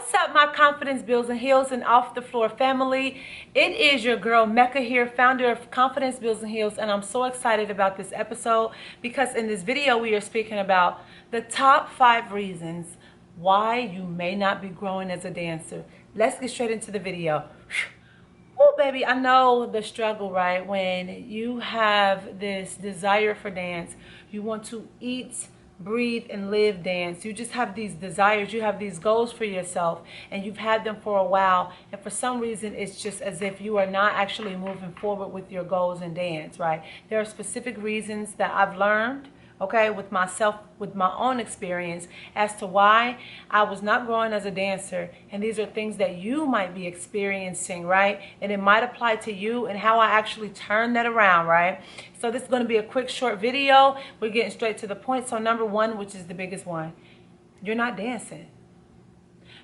What's up, my confidence builds and heals and off the floor family? It is your girl Mecca here, founder of Confidence Builds and Heals, and I'm so excited about this episode because in this video we are speaking about the top 5 reasons why you may not be growing as a dancer. Let's get straight into the video. Oh baby, I know the struggle, right? When you have this desire for dance, you want to eat, breathe, and live dance. You just have these desires, you have these goals for yourself, and you've had them for a while, and for some reason it's just as if you are not actually moving forward with your goals in dance, right? There are specific reasons that I've learned, okay, with myself, with my own experience as to why I was not growing as a dancer. And these are things that you might be experiencing, right? And it might apply to you and how I actually turn that around, right? So this is going to be a quick short video. We're getting straight to the point. So number 1, which is the biggest one, you're not dancing.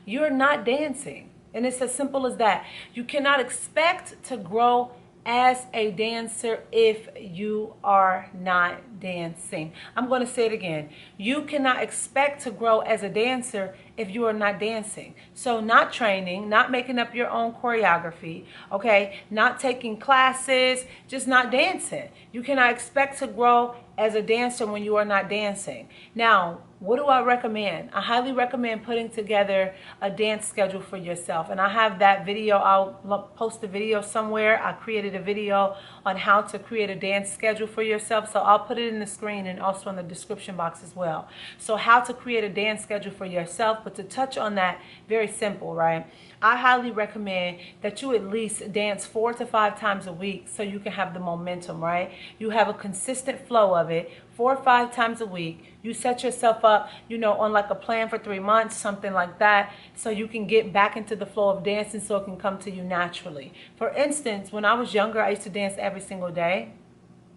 You're not dancing. And it's as simple as that. You cannot expect to grow as a dancer if you are not dancing. I'm going to say it again. You cannot expect to grow as a dancer if you are not dancing. So not training, not making up your own choreography, okay, not taking classes, just not dancing. You cannot expect to grow as a dancer when you are not dancing. Now, what do I recommend? I highly recommend putting together a dance schedule for yourself. And I have that video. I'll post a video somewhere. I created a video on how to create a dance schedule for yourself. So I'll put it in the screen and also in the description box as well. So how to create a dance schedule for yourself. But to touch on that, very simple, right? I highly recommend that you at least dance 4 to 5 times a week so you can have the momentum, right? You have a consistent flow of it 4 or 5 times a week. You set yourself up, you know, on like a plan for 3 months, something like that, so you can get back into the flow of dancing so it can come to you naturally. For instance, when I was younger, I used to dance every single day.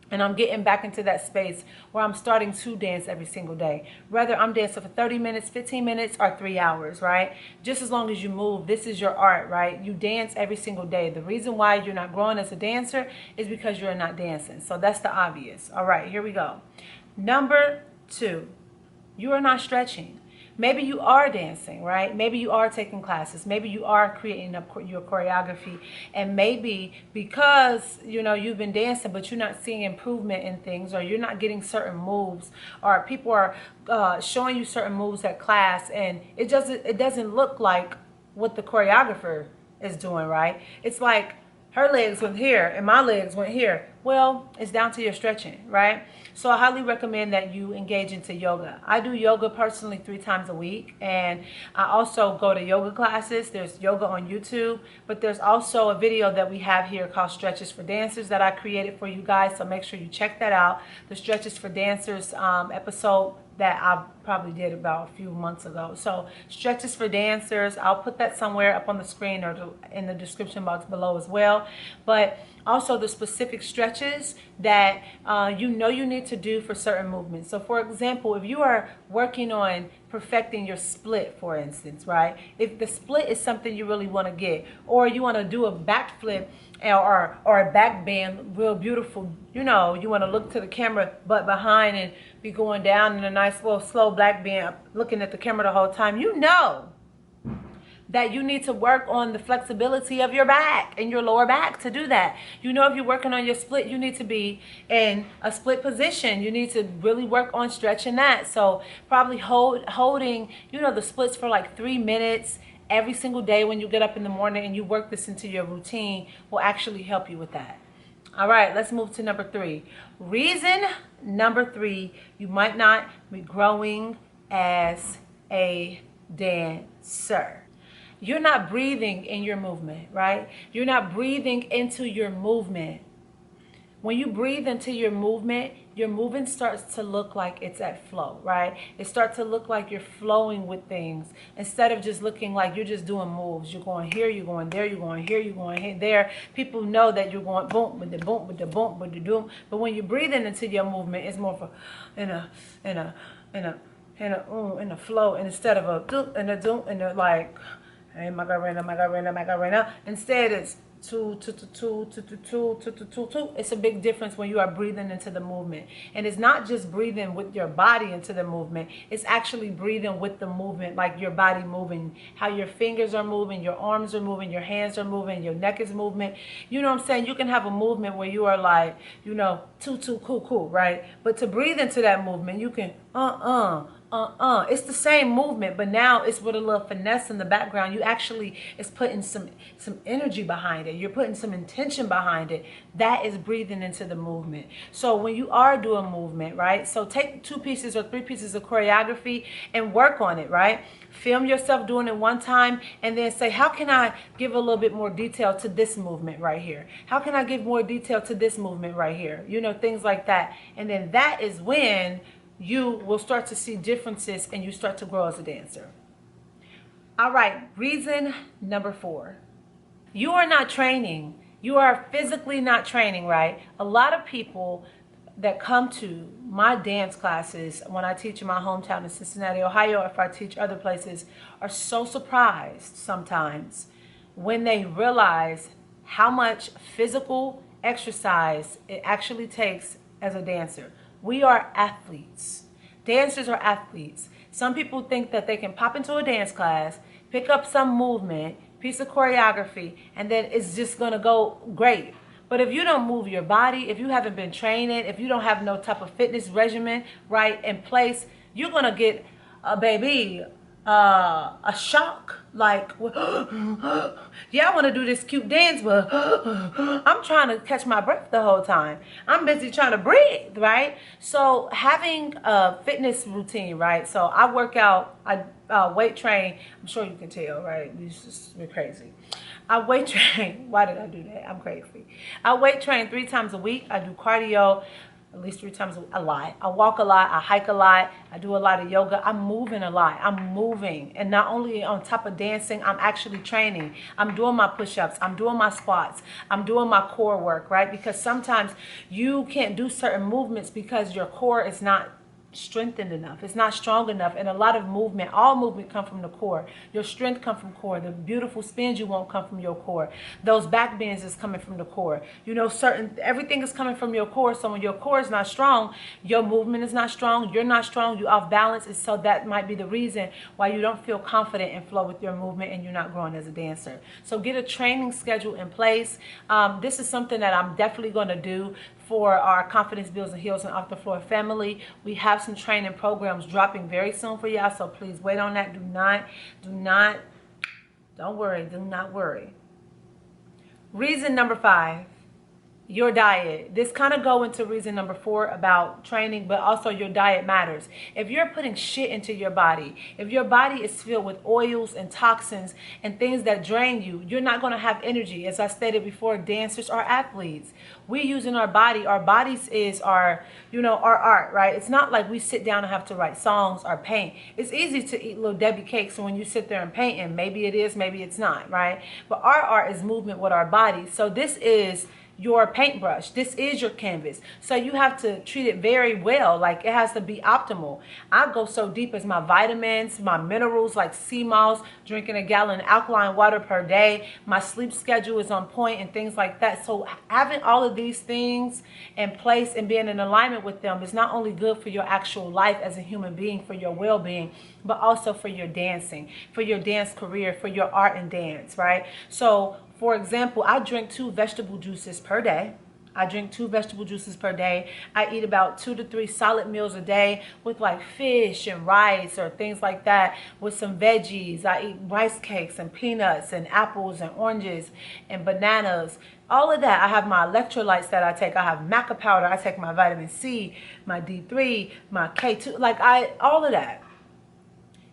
And I'm getting back into that space where I'm starting to dance every single day. Whether I'm dancing for 30 minutes, 15 minutes, or 3 hours, right? Just as long as you move, this is your art, right? You dance every single day. The reason why you're not growing as a dancer is because you're not dancing. So that's the obvious. All right, here we go. Number 2, you are not stretching. Maybe you are dancing, right? Maybe you are taking classes. Maybe you are creating your choreography. And maybe because, you know, you've been dancing, but you're not seeing improvement in things, or you're not getting certain moves, or people are showing you certain moves at class, and it doesn't look like what the choreographer is doing, right? It's like her legs went here and my legs went here. Well, it's down to your stretching, right? So I highly recommend that you engage into yoga. I do yoga personally 3 times a week, and I also go to yoga classes. There's yoga on YouTube, but there's also a video that we have here called Stretches for Dancers that I created for you guys, so make sure you check that out. The Stretches for Dancers episode that I probably did about a few months ago. So Stretches for Dancers, I'll put that somewhere up on the screen or in the description box below as well. But also the specific stretches that you know you need to do for certain movements. So for example, if you are working on perfecting your split, for instance, right? If the split is something you really want to get, or you want to do a backflip or a back bend real beautiful, you know, you want to look to the camera but behind and be going down in a nice little slow black bend, looking at the camera the whole time, you know that you need to work on the flexibility of your back and your lower back to do that. You know, if you're working on your split, you need to be in a split position. You need to really work on stretching that. So probably holding, you know, the splits for like 3 minutes every single day when you get up in the morning, and you work this into your routine, will actually help you with that. All right, let's move to number 3. Reason number 3, you might not be growing as a dancer. You're not breathing in your movement, right? You're not breathing into your movement. When you breathe into your movement starts to look like it's at flow, right? It starts to look like you're flowing with things instead of just looking like you're just doing moves. You're going here, you're going there, you're going here, you're going here, there. People know that you're going boom with the boom with the boom with the doom. But when you're breathing into your movement, it's more of a in a flow, and instead of a doom and a doom and a like. Hey, Macarena, Macarena, Macarena. Instead, it's It's a big difference when you are breathing into the movement. And it's not just breathing with your body into the movement. It's actually breathing with the movement, like your body moving, how your fingers are moving, your arms are moving, your hands are moving, your neck is moving. You know what I'm saying? You can have a movement where you are like, you know, cool, right? But to breathe into that movement, you can, it's the same movement, but now it's with a little finesse in the background. You actually is putting some energy behind it. You're putting some intention behind it. That is breathing into the movement. So when you are doing movement, right? So take 2 pieces or 3 pieces of choreography and work on it, right? Film yourself doing it one time and then say, how can I give a little bit more detail to this movement right here? How can I give more detail to this movement right here? You know, things like that. And then that is when you will start to see differences and you start to grow as a dancer. All right, reason number 4. You are not training. You are physically not training, right? A lot of people that come to my dance classes when I teach in my hometown in Cincinnati, Ohio, or if I teach other places, are so surprised sometimes when they realize how much physical exercise it actually takes as a dancer. We are athletes. Dancers are athletes. Some people think that they can pop into a dance class, pick up some movement, piece of choreography, and then it's just going to go great. But if you don't move your body, if you haven't been training, if you don't have no type of fitness regimen right in place, you're going to get a shock. Like, yeah, I want to do this cute dance, but I'm trying to catch my breath the whole time. I'm busy trying to breathe, right? So having a fitness routine, right? So I work out, I weight train. I'm sure you can tell, right? We're crazy. I weight train. Why did I do that? I'm crazy. I weight train 3 times a week. I do cardio at least 3 times a lot. I walk a lot. I hike a lot. I do a lot of yoga. I'm moving a lot. I'm moving. And not only on top of dancing, I'm actually training. I'm doing my push-ups. I'm doing my squats. I'm doing my core work, right? Because sometimes you can't do certain movements because your core is not strengthened enough. It's not strong enough. And a lot of movement, all movement come from the core. Your strength come from core. The beautiful spins you want come from your core. Those back bends is coming from the core. You know, everything is coming from your core. So when your core is not strong, your movement is not strong. You're not strong. You're off balance. And so that might be the reason why you don't feel confident and flow with your movement and you're not growing as a dancer. So get a training schedule in place. This is something that I'm definitely going to do for our Confidence Builds and Heals and Off the Floor family. We have some training programs dropping very soon for y'all, so please wait on that. Don't worry, do not worry. Reason number 5, your diet. This kind of go into reason number 4 about training, but also your diet matters. If you're putting shit into your body, if your body is filled with oils and toxins and things that drain you, you're not going to have energy. As I stated before, dancers are athletes. We using our body. Our bodies is our, you know, our art, right? It's not like we sit down and have to write songs or paint. It's easy to eat little Debbie cakes when you sit there and paint, and maybe it is, maybe it's not, right? But our art is movement with our bodies. So this is your paintbrush. This is your canvas. So you have to treat it very well. Like, it has to be optimal. I go so deep as my vitamins, my minerals like sea moss, drinking a gallon of alkaline water per day. My sleep schedule is on point and things like that. So having all of these things in place and being in alignment with them is not only good for your actual life as a human being, for your well-being, but also for your dancing, for your dance career, for your art and dance, right? So for example, I drink 2 vegetable juices per day. I drink 2 vegetable juices per day. I eat about 2 to 3 solid meals a day with like fish and rice or things like that with some veggies. I eat rice cakes and peanuts and apples and oranges and bananas. All of that. I have my electrolytes that I take. I have maca powder. I take my vitamin C, my D3, my K2, like all of that.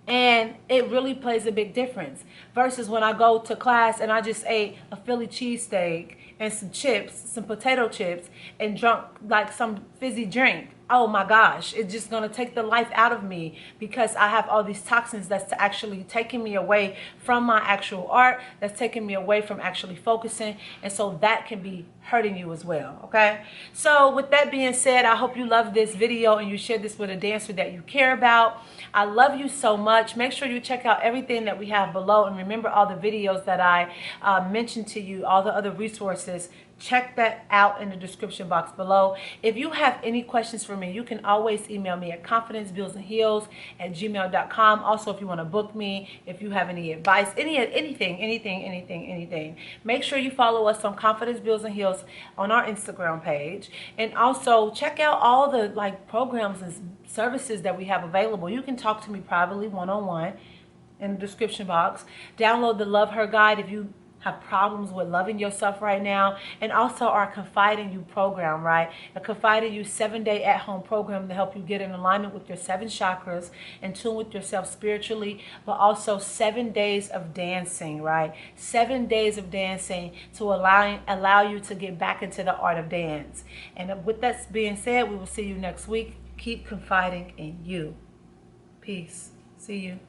And it really plays a big difference versus when I go to class and I just ate a Philly cheesesteak and some chips, some potato chips, and drunk like some fizzy drink. oh my gosh, it's just going to take the life out of me because I have all these toxins that's actually taking me away from my actual art, that's taking me away from actually focusing. And so that can be hurting you as well. Okay, so with that being said, I hope you love this video and you share this with a dancer that you care about. I love you so much. Make sure you check out everything that we have below, and remember all the videos that I mentioned to you, all the other resources. Check that out in the description box below. If you have any questions for me, you can always email me at confidencebuildsandheals@gmail.com. Also, if you want to book me, if you have any advice, anything, make sure you follow us on Confidence Builds and Heals on our Instagram page. And also check out all the programs and services that we have available. You can talk to me privately one-on-one in the description box. Download the Love Her Guide if you have problems with loving yourself right now, and also our Confide in You program, right? A Confide in You 7-day at-home program to help you get in alignment with your 7 chakras, in tune with yourself spiritually, but also 7 days of dancing, right? 7 days of dancing to allow you to get back into the art of dance. And with that being said, we will see you next week. Keep confiding in you. Peace. See you.